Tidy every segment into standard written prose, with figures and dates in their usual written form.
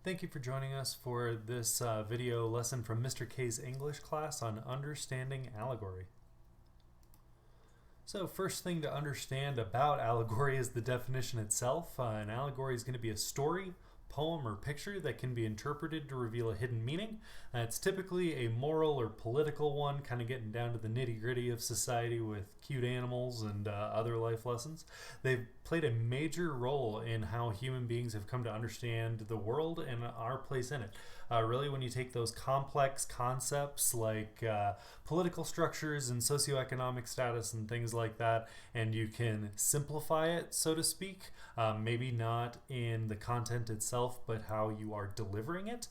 Thank you for joining us for this video lesson from Mr. K's English class on understanding allegory. So first thing to understand about allegory is the definition itself. An allegory is going to be a story, poem, or picture that can be interpreted to reveal a hidden meaning. It's typically a moral or political one, kind of getting down to the nitty-gritty of society with cute animals and other life lessons. They've played a major role in how human beings have come to understand the world and our place in it. Really, when you take those complex concepts like political structures and socioeconomic status and things like that, and you can simplify it, so to speak, maybe not in the content itself, but how you are delivering it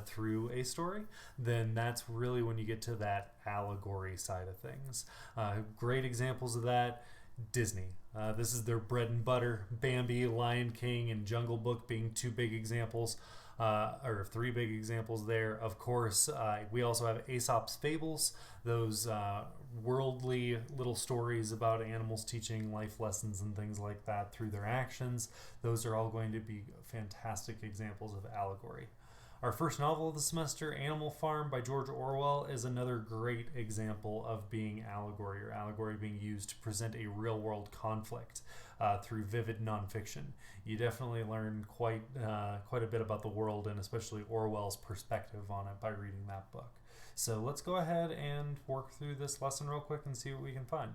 through a story, then that's really when you get to that allegory side of things. Great examples of that: Disney. This is their bread and butter. Bambi, Lion King, and Jungle Book being two big examples, or three big examples there. Of course, we also have Aesop's Fables, those worldly little stories about animals teaching life lessons and things like that through their actions. Those are all going to be fantastic examples of allegory. Our first novel of the semester, Animal Farm by George Orwell, is another great example of being allegory, or allegory being used to present a real-world conflict through vivid nonfiction. You definitely learn quite a bit about the world, and especially Orwell's perspective on it, by reading that book. So let's go ahead and work through this lesson real quick and see what we can find.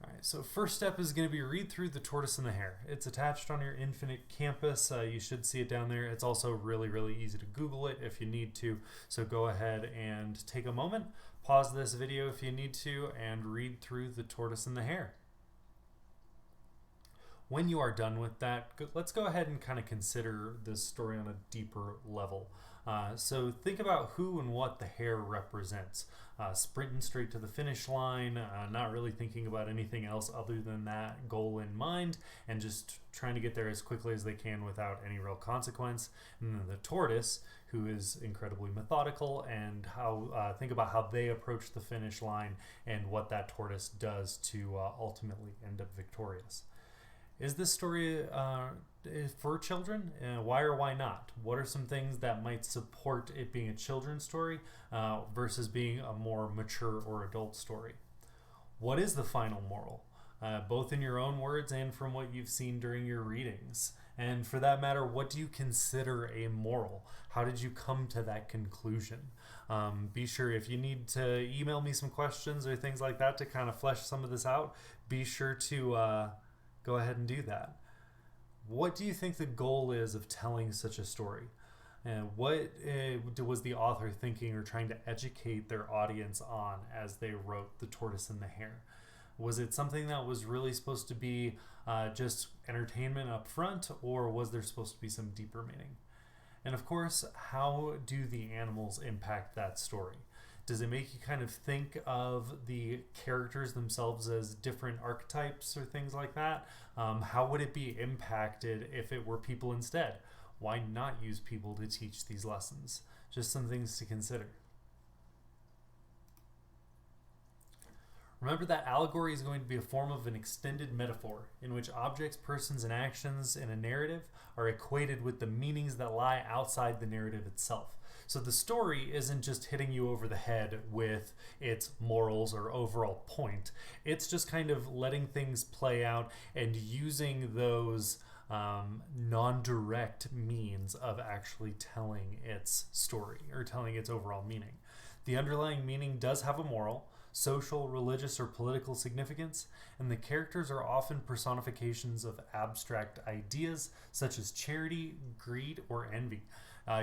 Alright, so first step is going to be read through The Tortoise and the Hare. It's attached on your Infinite campus. You should see it down there. It's also really easy to Google it if you need to. So go ahead and take a moment, pause this video if you need to, and read through The Tortoise and the Hare. When you are done with that, let's go ahead and kind of consider this story on a deeper level. So think about who and what the hare represents. Sprinting straight to the finish line, not really thinking about anything else other than that goal in mind, and just trying to get there as quickly as they can without any real consequence. And then the tortoise, who is incredibly methodical, and think about how they approach the finish line and what that tortoise does to ultimately end up victorious. Is this story for children? Why or why not? What are some things that might support it being a children's story versus being a more mature or adult story? What is the final moral? Both in your own words and from what you've seen during your readings. And for that matter, what do you consider a moral? How did you come to that conclusion? Be sure, if you need to email me some questions or things like that to kind of flesh some of this out, be sure to go ahead and do that. What do you think the goal is of telling such a story? And what was the author thinking or trying to educate their audience on as they wrote The Tortoise and the Hare? Was it something that was really supposed to be just entertainment up front, or was there supposed to be some deeper meaning? And of course, how do the animals impact that story? Does it make you kind of think of the characters themselves as different archetypes or things like that? How would it be impacted if it were people instead? Why not use people to teach these lessons? Just some things to consider. Remember that allegory is going to be a form of an extended metaphor in which objects, persons, and actions in a narrative are equated with the meanings that lie outside the narrative itself. So the story isn't just hitting you over the head with its morals or overall point. It's just kind of letting things play out and using those non-direct means of actually telling its story or telling its overall meaning. The underlying meaning does have a moral, social, religious, or political significance, and the characters are often personifications of abstract ideas such as charity, greed, or envy.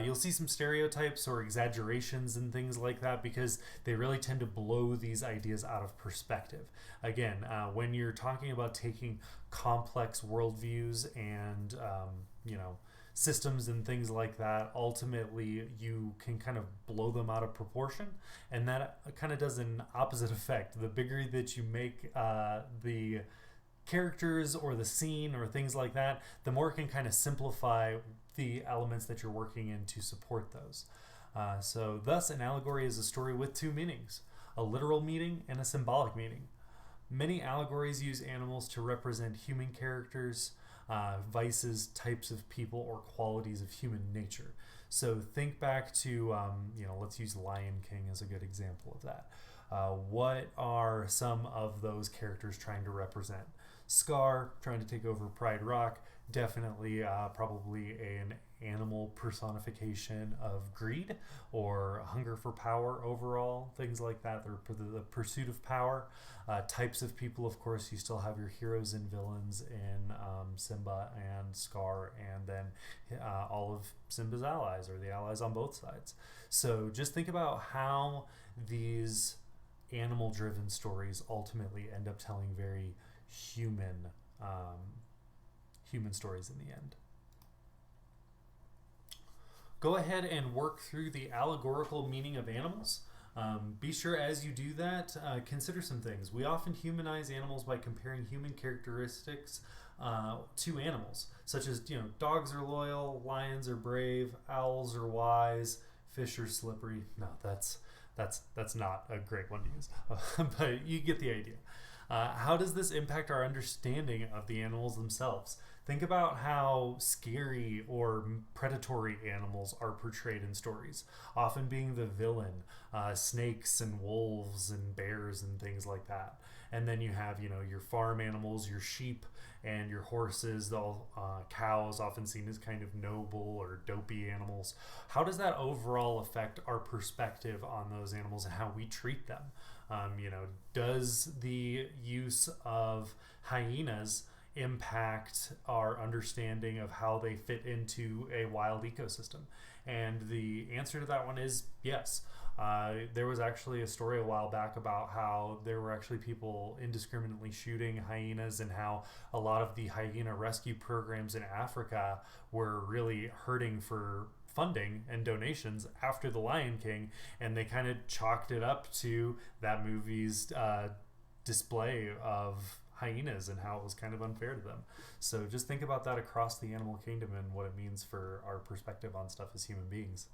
You'll see some stereotypes or exaggerations and things like that because they really tend to blow these ideas out of perspective. Again, when you're talking about taking complex worldviews and systems and things like that, ultimately you can kind of blow them out of proportion, and that kind of does an opposite effect. The bigger that you make the characters or the scene or things like that, the more it can kind of simplify the elements that you're working in to support those. So thus, an allegory is a story with two meanings, a literal meaning and a symbolic meaning. Many allegories use animals to represent human characters, vices, types of people, or qualities of human nature. So think back to, let's use Lion King as a good example of that. What are some of those characters trying to represent? Scar trying to take over Pride Rock, definitely probably an animal personification of greed or hunger for power overall, things like that, the pursuit of power. Types of people, of course, you still have your heroes and villains in Simba and Scar, and then all of Simba's allies, or the allies on both sides. So just think about how these animal-driven stories ultimately end up telling very human stories in the end. Go ahead and work through the allegorical meaning of animals. Be sure as you do that, consider some things. We often humanize animals by comparing human characteristics to animals, such as dogs are loyal, lions are brave, owls are wise, fish are slippery. No, that's not a great one to use, but you get the idea. How does this impact our understanding of the animals themselves? Think about how scary or predatory animals are portrayed in stories, often being the villain, snakes and wolves and bears and things like that. And then you have, your farm animals, your sheep and your horses, cows, often seen as kind of noble or dopey animals. How does that overall affect our perspective on those animals and how we treat them? Does the use of hyenas impact our understanding of how they fit into a wild ecosystem? And the answer to that one is yes. There was actually a story a while back about how there were actually people indiscriminately shooting hyenas, and how a lot of the hyena rescue programs in Africa were really hurting for funding and donations after The Lion King, and they kind of chalked it up to that movie's display of hyenas and how it was kind of unfair to them. So just think about that across the animal kingdom and what it means for our perspective on stuff as human beings.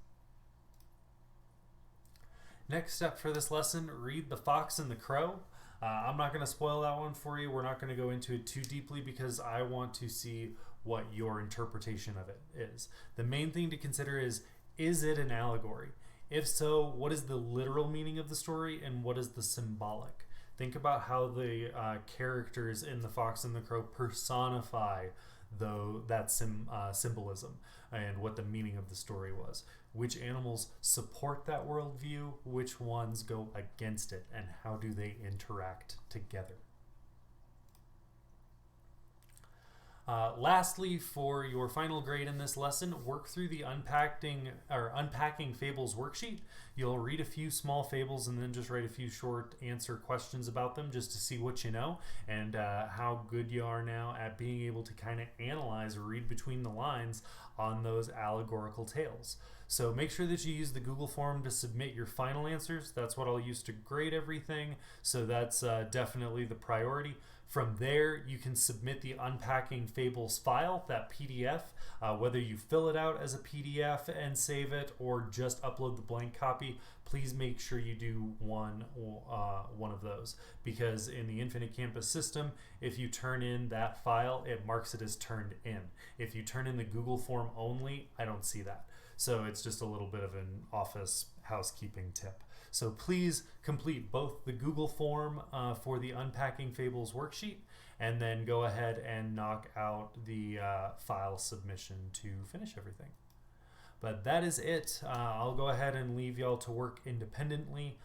Next step for this lesson, read The Fox and the Crow. I'm not going to spoil that one for you. We're not going to go into it too deeply because I want to see what your interpretation of it is. The main thing to consider is it an allegory? If so, what is the literal meaning of the story and what is the symbolic? Think about how the characters in The Fox and the Crow personify that symbolism and what the meaning of the story was. Which animals support that worldview, which ones go against it, and how do they interact together? Lastly, for your final grade in this lesson, work through the Unpacking Fables worksheet. You'll read a few small fables and then just write a few short answer questions about them just to see what you know and how good you are now at being able to kind of analyze or read between the lines on those allegorical tales. So make sure that you use the Google form to submit your final answers. That's what I'll use to grade everything. So that's definitely the priority. From there, you can submit the Unpacking Fables file, that PDF, whether you fill it out as a PDF and save it or just upload the blank copy. Please make sure you do one of those, because in the Infinite Campus system, if you turn in that file, it marks it as turned in. If you turn in the Google form only, I don't see that. So it's just a little bit of an office housekeeping tip. So please complete both the Google form for the Unpacking Fables worksheet, and then go ahead and knock out the file submission to finish everything. But that is it. I'll go ahead and leave y'all to work independently.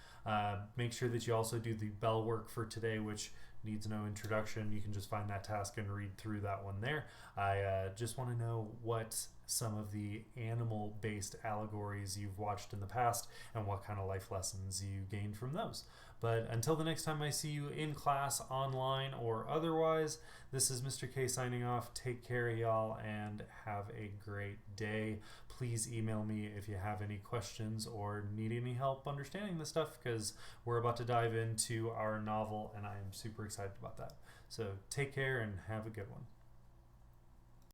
Make sure that you also do the bell work for today, which needs no introduction. You can just find that task and read through that one there. I just want to know what some of the animal-based allegories you've watched in the past and what kind of life lessons you gained from those. But until the next time I see you in class, online, or otherwise, this is Mr. K signing off. Take care, y'all, and have a great day. Please email me if you have any questions or need any help understanding this stuff, because we're about to dive into our novel, and I am super excited about that. So take care and have a good one.